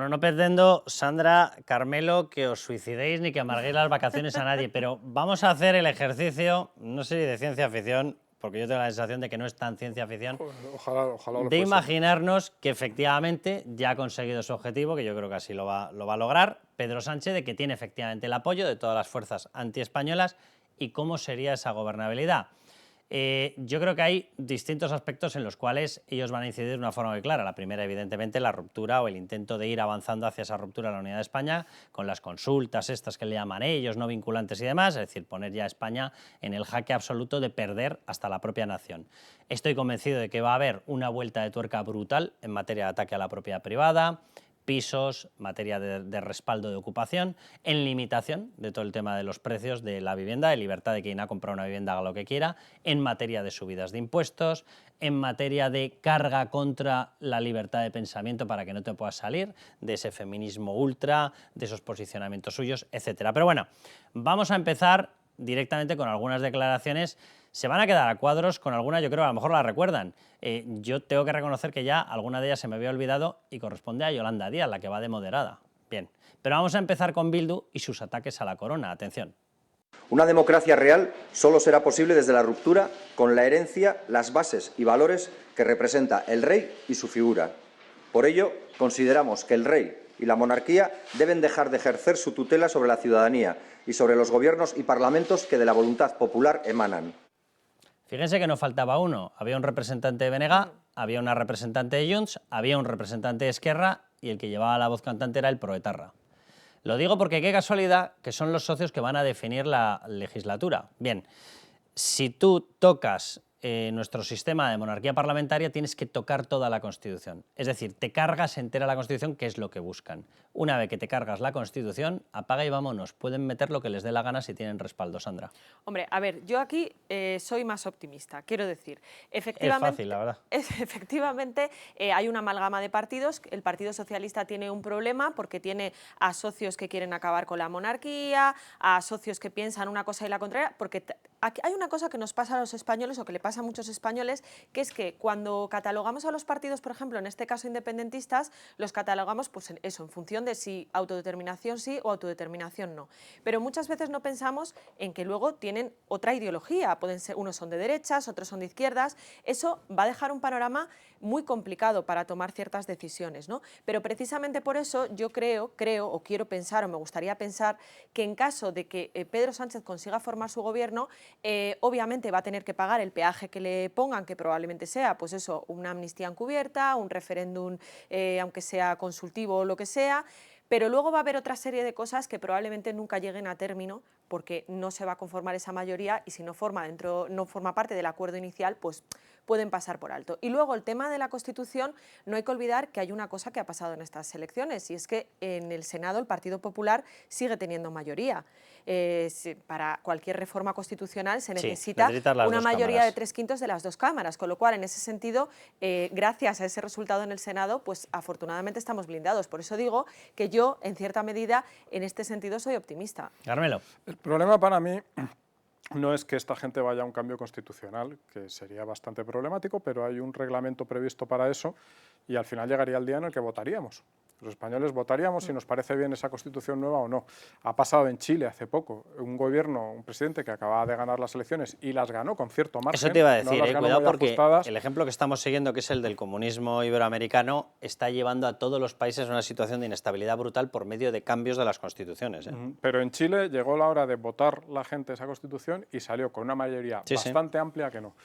Bueno, no pretendo, Sandra, Carmelo, que os suicidéis ni que amarguéis las vacaciones a nadie, pero vamos a hacer el ejercicio, no sé si de ciencia ficción, porque yo tengo la sensación de que no es tan ciencia ficción, Ojalá lo de fuese. imaginarnos que efectivamente ya ha conseguido su objetivo, que yo creo que así lo va a lograr, Pedro Sánchez, de que tiene efectivamente el apoyo de todas las fuerzas antiespañolas y cómo sería esa gobernabilidad. Yo creo que hay distintos aspectos en los cuales ellos van a incidir de una forma muy clara. La primera, evidentemente, la ruptura o el intento de ir avanzando hacia esa ruptura de la unidad de España con las consultas estas que le llaman ellos, no vinculantes y demás, es decir, poner ya a España en el jaque absoluto de perder hasta la propia nación. Estoy convencido de que va a haber una vuelta de tuerca brutal en materia de ataque a la propiedad privada, pisos, materia de respaldo de ocupación, en limitación de todo el tema de los precios de la vivienda, de libertad de quien ha comprado una vivienda haga lo que quiera, en materia de subidas de impuestos, en materia de carga contra la libertad de pensamiento para que no te puedas salir de ese feminismo ultra, de esos posicionamientos suyos, etcétera. Pero bueno, vamos a empezar directamente con algunas declaraciones. Se van a quedar a cuadros con algunas, yo creo que a lo mejor la recuerdan. Yo tengo que reconocer que ya alguna de ellas se me había olvidado y corresponde a Yolanda Díaz, la que va de moderada. Bien, pero vamos a empezar con Bildu y sus ataques a la corona. Atención. Una democracia real solo será posible desde la ruptura con la herencia, las bases y valores que representa el rey y su figura. Por ello, consideramos que el rey y la monarquía deben dejar de ejercer su tutela sobre la ciudadanía y sobre los gobiernos y parlamentos que de la voluntad popular emanan. Fíjense que no faltaba uno. Había un representante de BNG, había una representante de Junts, había un representante de Esquerra y el que llevaba la voz cantante era el proetarra. Lo digo porque qué casualidad que son los socios que van a definir la legislatura. Bien, si tú tocas nuestro sistema de monarquía parlamentaria, tienes que tocar toda la Constitución. Es decir, te cargas entera la Constitución, que es lo que buscan. Una vez que te cargas la Constitución, apaga y vámonos. Pueden meter lo que les dé la gana si tienen respaldo, Sandra. Hombre, a ver, yo aquí soy más optimista. Quiero decir, efectivamente, es fácil, la verdad. Efectivamente, hay una amalgama de partidos. El Partido Socialista tiene un problema porque tiene a socios que quieren acabar con la monarquía, a socios que piensan una cosa y la contraria, porque aquí hay una cosa que nos pasa a los españoles o que le pasa a muchos españoles, que es que cuando catalogamos a los partidos, por ejemplo, en este caso independentistas, los catalogamos pues en eso, en función de si autodeterminación sí o autodeterminación no. Pero muchas veces no pensamos en que luego tienen otra ideología, pueden ser, unos son de derechas, otros son de izquierdas. Eso va a dejar un panorama muy complicado para tomar ciertas decisiones, ¿no? Pero precisamente por eso yo creo o quiero pensar o me gustaría pensar que en caso de que Pedro Sánchez consiga formar su gobierno, obviamente va a tener que pagar el peaje que le pongan, que probablemente sea, pues eso, una amnistía encubierta, un referéndum, aunque sea consultivo o lo que sea, pero luego va a haber otra serie de cosas que probablemente nunca lleguen a término porque no se va a conformar esa mayoría y si no forma parte del acuerdo inicial, pues pueden pasar por alto. Y luego el tema de la Constitución, no hay que olvidar que hay una cosa que ha pasado en estas elecciones y es que en el Senado el Partido Popular sigue teniendo mayoría. Para cualquier reforma constitucional se necesita una mayoría de 3/5 de las dos cámaras, con lo cual en ese sentido, gracias a ese resultado en el Senado, pues afortunadamente estamos blindados. Por eso digo que yo, en cierta medida, en este sentido soy optimista. Carmelo. El problema para mí no es que esta gente vaya a un cambio constitucional, que sería bastante problemático, pero hay un reglamento previsto para eso y al final llegaría el día en el que votaríamos. Los españoles votaríamos si nos parece bien esa Constitución nueva o no. Ha pasado en Chile hace poco un gobierno, un presidente que acababa de ganar las elecciones y las ganó con cierto margen. Eso te iba a decir, no cuidado porque el ejemplo que estamos siguiendo, que es el del comunismo iberoamericano, está llevando a todos los países a una situación de inestabilidad brutal por medio de cambios de las constituciones. Pero en Chile llegó la hora de votar la gente esa Constitución y salió con una mayoría bastante amplia que no.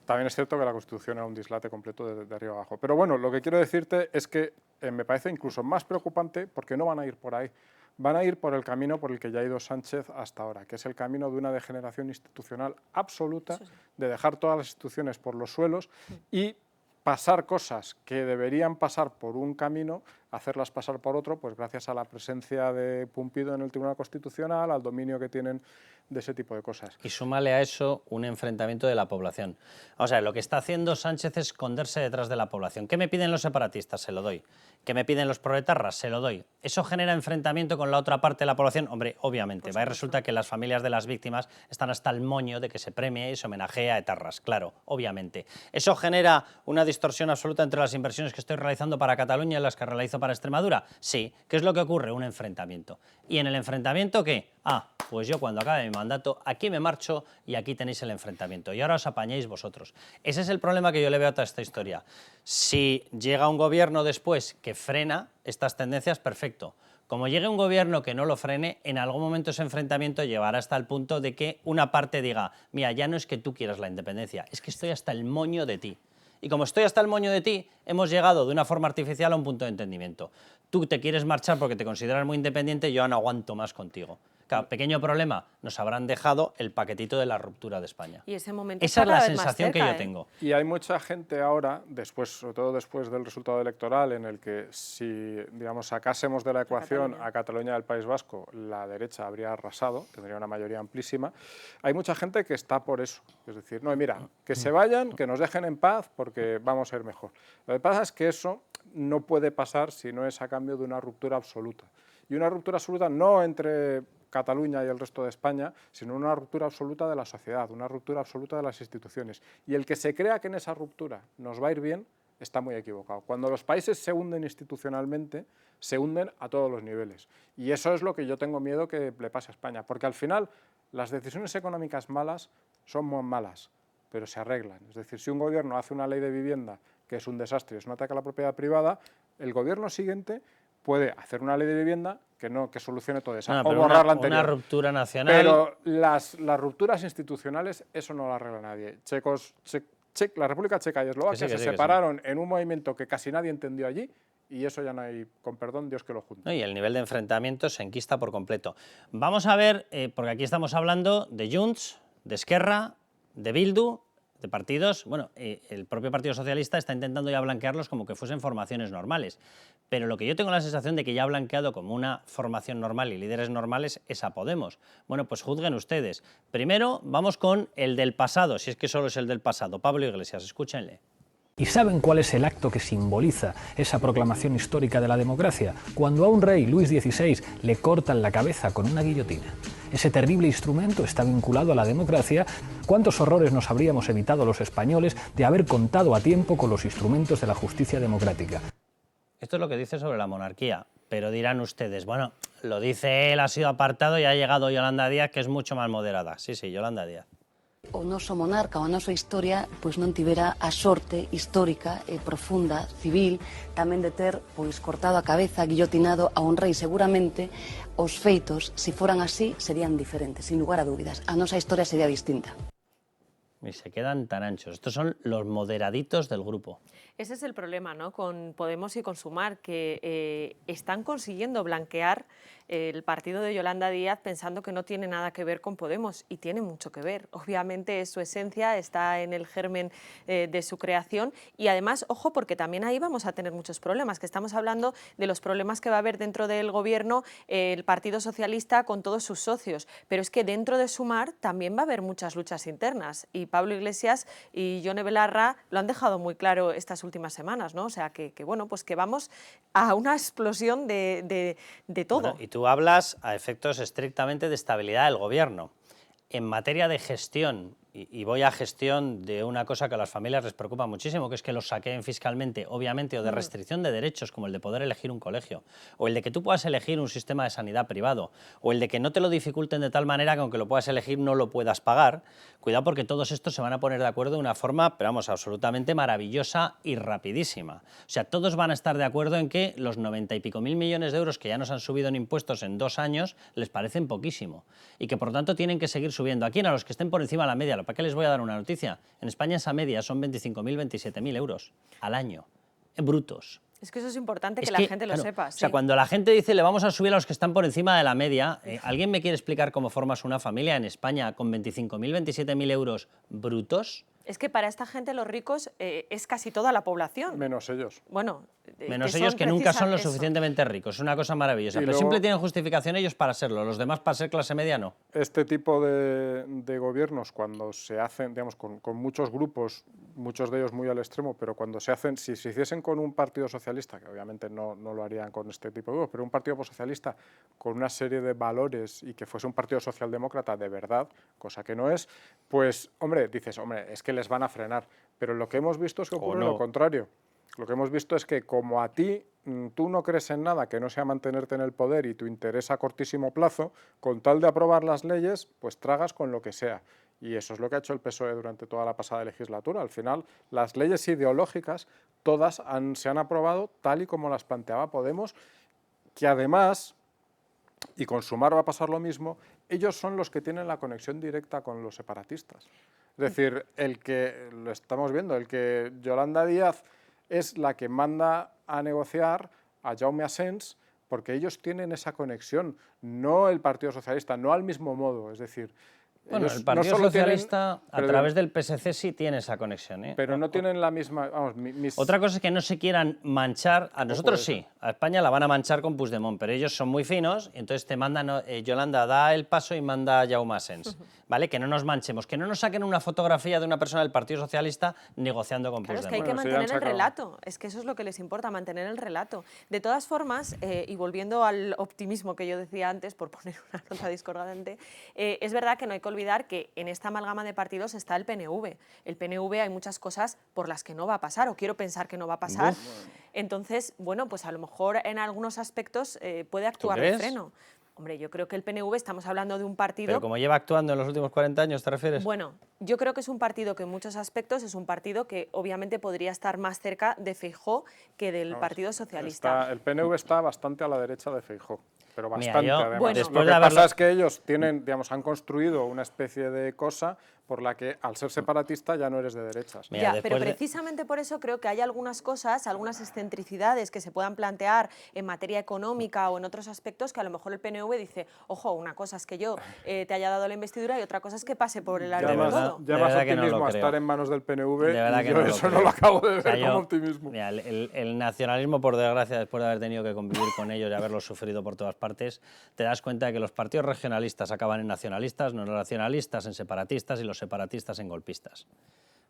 También es cierto que la Constitución era un dislate completo de arriba abajo. Pero bueno, lo que quiero decirte es que me parece incluso más preocupante porque no van a ir por ahí. Van a ir por el camino por el que ya ha ido Sánchez hasta ahora, que es el camino de una degeneración institucional absoluta, de dejar todas las instituciones por los suelos y pasar cosas que deberían pasar por un camino, hacerlas pasar por otro, pues gracias a la presencia de Pumpido en el Tribunal Constitucional, al dominio que tienen de ese tipo de cosas. Y súmale a eso un enfrentamiento de la población. O sea, lo que está haciendo Sánchez es esconderse detrás de la población. ¿Qué me piden los separatistas? Se lo doy. ¿Qué me piden los proetarras? Se lo doy. ¿Eso genera enfrentamiento con la otra parte de la población? Hombre, obviamente. Va y resulta que las familias de las víctimas están hasta el moño de que se premie y se homenajee a etarras. Claro, obviamente. ¿Eso genera una distorsión absoluta entre las inversiones que estoy realizando para Cataluña y las que realizo para Extremadura? Sí. ¿Qué es lo que ocurre? Un enfrentamiento. ¿Y en el enfrentamiento qué? Pues yo cuando acabe mi mandato, aquí me marcho y aquí tenéis el enfrentamiento. Y ahora os apañéis vosotros. Ese es el problema que yo le veo a toda esta historia. Si llega un gobierno después que frena estas tendencias, perfecto. Como llegue un gobierno que no lo frene, en algún momento ese enfrentamiento llevará hasta el punto de que una parte diga, mira, ya no es que tú quieras la independencia, es que estoy hasta el moño de ti. Y como estoy hasta el moño de ti, hemos llegado de una forma artificial a un punto de entendimiento. Tú te quieres marchar porque te consideras muy independiente, yo no aguanto más contigo. Claro, pequeño problema, nos habrán dejado el paquetito de la ruptura de España. Y ese momento esa es la sensación que yo tengo. Y hay mucha gente ahora, sobre todo después del resultado electoral, en el que si, digamos, sacásemos de la ecuación a Cataluña y al País Vasco, la derecha habría arrasado, tendría una mayoría amplísima. Hay mucha gente que está por eso. Es decir, no, mira, que se vayan, que nos dejen en paz, porque vamos a ir mejor. Lo que pasa es que eso no puede pasar si no es a cambio de una ruptura absoluta. Y una ruptura absoluta no entre Cataluña y el resto de España, sino una ruptura absoluta de la sociedad, una ruptura absoluta de las instituciones. Y el que se crea que en esa ruptura nos va a ir bien, está muy equivocado. Cuando los países se hunden institucionalmente, se hunden a todos los niveles. Y eso es lo que yo tengo miedo que le pase a España, porque al final las decisiones económicas malas son muy malas, pero se arreglan. Es decir, si un gobierno hace una ley de vivienda que es un desastre y es un ataque a la propiedad privada, el gobierno siguiente puede hacer una ley de vivienda que solucione todo eso, o borrar la anterior. Una ruptura nacional. Pero las rupturas institucionales, eso no lo arregla nadie. La República Checa y Eslovaquia se separaron en un movimiento que casi nadie entendió allí, y eso ya no hay, con perdón, Dios que lo junte. Y el nivel de enfrentamiento se enquista por completo. Vamos a ver, porque aquí estamos hablando de Junts, de Esquerra, de Bildu, de partidos. Bueno, el propio Partido Socialista está intentando ya blanquearlos como que fuesen formaciones normales. Pero lo que yo tengo la sensación de que ya ha blanqueado como una formación normal y líderes normales es a Podemos. Bueno, pues juzguen ustedes. Primero, vamos con el del pasado, si es que solo es el del pasado. Pablo Iglesias, escúchenle. ¿Y saben cuál es el acto que simboliza esa proclamación histórica de la democracia? Cuando a un rey, Luis XVI, le cortan la cabeza con una guillotina. Ese terrible instrumento está vinculado a la democracia. ¿Cuántos horrores nos habríamos evitado los españoles de haber contado a tiempo con los instrumentos de la justicia democrática? Esto es lo que dice sobre la monarquía, pero dirán ustedes, bueno, lo dice él, ha sido apartado y ha llegado Yolanda Díaz, que es mucho más moderada. Sí, Yolanda Díaz. O noso monarca, ou a nosa historia, pois non tivera a sorte histórica e profunda, civil, tamén de ter pois cortado a cabeza, guillotinado a un rei. Seguramente os feitos, se foran así, serían diferentes, sin lugar a dúbidas. A nosa historia sería distinta. Y se quedan tan anchos. Estos son los moderaditos del grupo. Ese es el problema, ¿no?, con Podemos y con Sumar, que están consiguiendo blanquear el partido de Yolanda Díaz pensando que no tiene nada que ver con Podemos, y tiene mucho que ver. Obviamente es su esencia, está en el germen de su creación, y además, ojo, porque también ahí vamos a tener muchos problemas, que estamos hablando de los problemas que va a haber dentro del gobierno el Partido Socialista con todos sus socios, pero es que dentro de Sumar también va a haber muchas luchas internas, y Pablo Iglesias y Yone Belarra lo han dejado muy claro estas últimas semanas, ¿no? O sea, que bueno, pues que vamos a una explosión de todo. Bueno, y tú hablas a efectos estrictamente de estabilidad del gobierno. En materia de gestión, y voy a gestión de una cosa que a las familias les preocupa muchísimo, que es que los saqueen fiscalmente, obviamente, o de restricción de derechos, como el de poder elegir un colegio, o el de que tú puedas elegir un sistema de sanidad privado, o el de que no te lo dificulten de tal manera que aunque lo puedas elegir no lo puedas pagar. Cuidado, porque todos estos se van a poner de acuerdo de una forma, pero vamos, absolutamente maravillosa y rapidísima. O sea, todos van a estar de acuerdo en que los 90 y pico mil millones de euros que ya nos han subido en impuestos en 2 años les parecen poquísimo, y que por tanto tienen que seguir subiendo. Aquí, a los que estén por encima de la media, ¿para qué les voy a dar una noticia? En España esa media son 25.000, 27.000 euros al año, en brutos. Es que eso es importante que la gente lo sepa. Sí. O sea, cuando la gente dice le vamos a subir a los que están por encima de la media, ¿alguien me quiere explicar cómo formas una familia en España con 25.000, 27.000 euros brutos? Es que para esta gente los ricos es casi toda la población. Menos ellos. Bueno, menos ellos, que nunca son lo suficientemente ricos. Es una cosa maravillosa. Pero luego, siempre tienen justificación ellos para serlo, los demás para ser clase media no. Este tipo de gobiernos, cuando se hacen, digamos, con muchos grupos, muchos de ellos muy al extremo, pero cuando se hacen, si se hiciesen con un partido socialista, que obviamente no lo harían con este tipo de grupos, pero un partido socialista con una serie de valores y que fuese un partido socialdemócrata de verdad, cosa que no es, pues, hombre, dices, hombre, es que les van a frenar. Pero lo que hemos visto es que ocurre lo contrario. lo que hemos visto es que como a ti tú no crees en nada que no sea mantenerte en el poder y tu interés a cortísimo plazo, con tal de aprobar las leyes, pues tragas con lo que sea. Y eso es lo que ha hecho el PSOE durante toda la pasada legislatura. Al final, las leyes ideológicas, todas se han aprobado tal y como las planteaba Podemos, que además, y con Sumar va a pasar lo mismo, ellos son los que tienen la conexión directa con los separatistas. Es decir, lo estamos viendo, el que Yolanda Díaz es la que manda a negociar a Jaume Asens, porque ellos tienen esa conexión, no el Partido Socialista, no al mismo modo, es decir... Bueno, el Partido Socialista a través del PSC sí tiene esa conexión, ¿eh? Pero no tienen la misma... Vamos, Otra cosa es que no se quieran manchar, a nosotros sí, a España la van a manchar con Puigdemont, pero ellos son muy finos y entonces te mandan, Yolanda da el paso y manda a Jaume Asens, ¿vale? Que no nos manchemos, que no nos saquen una fotografía de una persona del Partido Socialista negociando con Puigdemont. Es que hay que mantener el relato, es que eso es lo que les importa, mantener el relato. De todas formas, y volviendo al optimismo que yo decía antes, por poner una nota discordante, es verdad que no hay que olvidar que en esta amalgama de partidos está el PNV. El PNV hay muchas cosas por las que no va a pasar, o quiero pensar que no va a pasar. Entonces, bueno, pues a lo mejor en algunos aspectos puede actuar de freno. Hombre, yo creo que el PNV, estamos hablando de un partido... Pero como lleva actuando en los últimos 40 años, ¿te refieres? Bueno, yo creo que es un partido que en muchos aspectos es un partido que obviamente podría estar más cerca de Feijóo que del Partido Socialista. El PNV está bastante a la derecha de Feijóo, pero bastante. Mira, además. Bueno, Lo que pasa es que ellos tienen, digamos, han construido una especie de cosa por la que al ser separatista ya no eres de derechas. Mira, pero precisamente por eso creo que hay algunas cosas, algunas excentricidades que se puedan plantear en materia económica o en otros aspectos que a lo mejor el PNV dice, ojo, una cosa es que yo te haya dado la investidura y otra cosa es que pase por el aro de todo. Ya más optimismo a estar en manos del PNV, de verdad y que yo eso no lo acabo de ver como optimismo. Mira, el nacionalismo, por desgracia, después de haber tenido que convivir con ellos y haberlos sufrido por todas partes, te das cuenta de que los partidos regionalistas acaban en nacionalistas, los nacionalistas en separatistas y los separatistas en golpistas.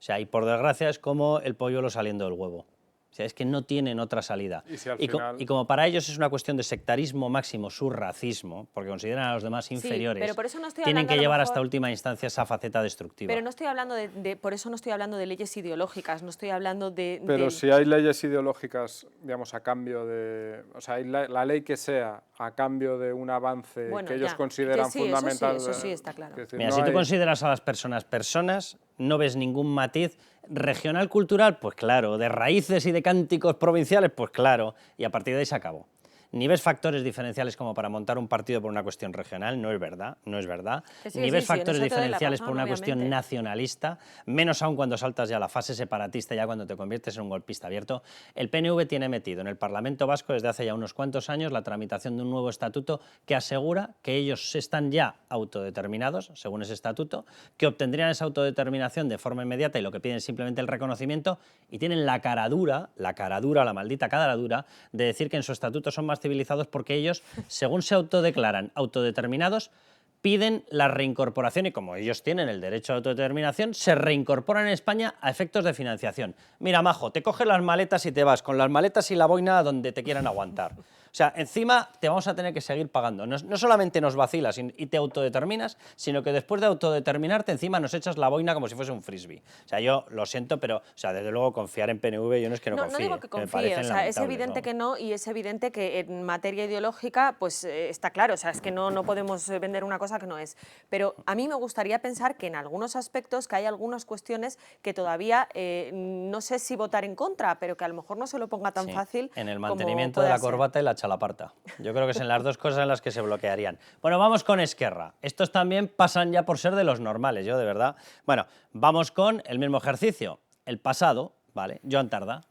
O sea, y por desgracia es como el polluelo saliendo del huevo. O sea, es que no tienen otra salida. Y como para ellos es una cuestión de sectarismo máximo, su racismo, porque consideran a los demás inferiores, pero por eso no estoy tienen que llevar mejor... hasta última instancia esa faceta destructiva. Pero no estoy hablando por eso no estoy hablando de leyes ideológicas, no estoy hablando de... Pero si hay leyes ideológicas, digamos, a cambio de... O sea, hay la ley que sea a cambio de un avance que ellos consideran fundamental. Eso sí está claro. Decir, mira, si tú consideras a las personas personas, no ves ningún matiz regional cultural, pues claro, de raíces y de cánticos provinciales, pues claro, y a partir de ahí se acabó. Ni ves factores diferenciales como para montar un partido por una cuestión regional, no es verdad, no es verdad. Ni ves factores diferenciales por una cuestión nacionalista, menos aún cuando saltas ya a la fase separatista, ya cuando te conviertes en un golpista abierto. El PNV tiene metido en el Parlamento Vasco desde hace ya unos cuantos años la tramitación de un nuevo estatuto que asegura que ellos están ya autodeterminados, según ese estatuto, que obtendrían esa autodeterminación de forma inmediata y lo que piden es simplemente el reconocimiento, y tienen la caradura, la maldita caradura, de decir que en su estatuto son más civilizados porque ellos, según se autodeclaran autodeterminados, piden la reincorporación y como ellos tienen el derecho a autodeterminación, se reincorporan en España a efectos de financiación. Mira, majo, te coges las maletas y te vas con las maletas y la boina a donde te quieran aguantar. O sea, encima te vamos a tener que seguir pagando. No solamente nos vacilas y te autodeterminas, sino que después de autodeterminarte encima nos echas la boina como si fuese un frisbee. O sea, yo lo siento, pero o sea, desde luego confiar en PNV yo no es que no confíe. No digo que confíe, o sea, es evidente que no, y es evidente que en materia ideológica pues está claro, o sea, es que no podemos vender una cosa que no es. Pero a mí me gustaría pensar que en algunos aspectos, que hay algunas cuestiones que todavía no sé si votar en contra, pero que a lo mejor no se lo ponga tan fácil. En el mantenimiento de la corbata y la chalaparta. Yo creo que son las dos cosas en las que se bloquearían. Bueno, vamos con Esquerra. Estos también pasan ya por ser de los normales, yo de verdad. Bueno, vamos con el mismo ejercicio. El pasado, ¿vale? Joan Tardá.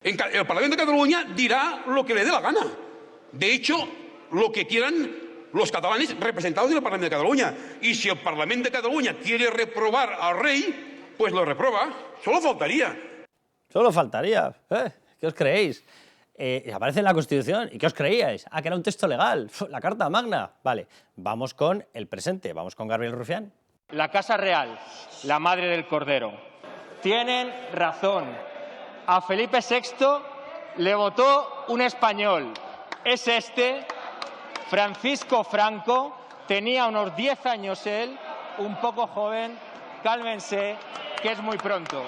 El Parlamento de Cataluña dirá lo que le dé la gana. De hecho, lo que quieran los catalanes representados en el Parlamento de Cataluña. Y si el Parlamento de Cataluña quiere reprobar al rey, pues lo reprueba. Solo faltaría. Solo faltaría. ¿Qué os creéis? Aparece en la Constitución. ¿Y qué os creíais? Que era un texto legal. La Carta Magna. Vale, vamos con el presente. Vamos con Gabriel Rufián. La Casa Real, la madre del Cordero. Tienen razón. A Felipe VI le votó un español. Es Francisco Franco. Tenía unos 10 años él, un poco joven. Cálmense, que es muy pronto.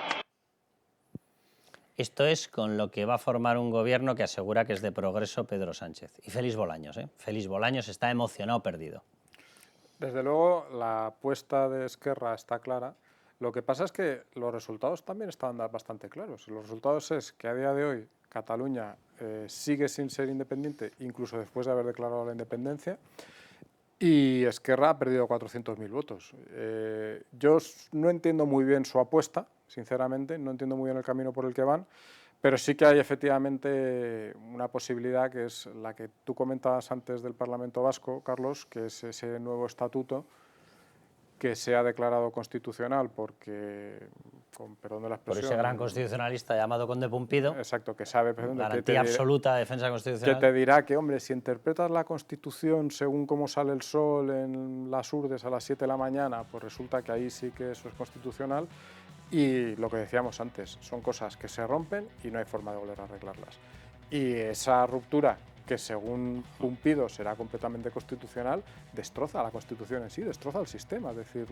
Esto es con lo que va a formar un gobierno que asegura que es de progreso Pedro Sánchez. Y Félix Bolaños, Félix Bolaños está emocionado perdido. Desde luego, la apuesta de Esquerra está clara. Lo que pasa es que los resultados también están bastante claros. Los resultados es que a día de hoy Cataluña sigue sin ser independiente, incluso después de haber declarado la independencia, y Esquerra ha perdido 400.000 votos. Yo no entiendo muy bien su apuesta, sinceramente, no entiendo muy bien el camino por el que van, pero sí que hay efectivamente una posibilidad, que es la que tú comentabas antes del Parlamento Vasco, Carlos, que es ese nuevo estatuto que se ha declarado constitucional porque, con perdón de la expresión... Por ese gran constitucionalista llamado Conde Pumpido. Exacto, que sabe... Garantía absoluta de defensa constitucional. Que te dirá que, hombre, si interpretas la Constitución según cómo sale el sol en las Urdes a las 7 de la mañana, pues resulta que ahí sí que eso es constitucional. Y lo que decíamos antes, son cosas que se rompen y no hay forma de volver a arreglarlas. Y esa ruptura, que según Pumpido será completamente constitucional, destroza la Constitución en sí, destroza el sistema. Es decir,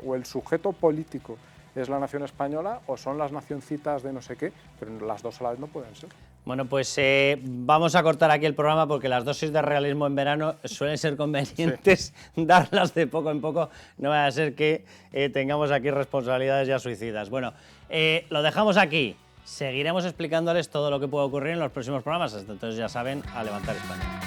o el sujeto político es la nación española o son las nacioncitas de no sé qué, pero las dos a la vez no pueden ser. Bueno, pues vamos a cortar aquí el programa porque las dosis de realismo en verano suelen ser convenientes darlas de poco en poco, no vaya a ser que tengamos aquí responsabilidades ya suicidas. Bueno, lo dejamos aquí. Seguiremos explicándoles todo lo que puede ocurrir en los próximos programas. Hasta entonces, ya saben, a levantar España.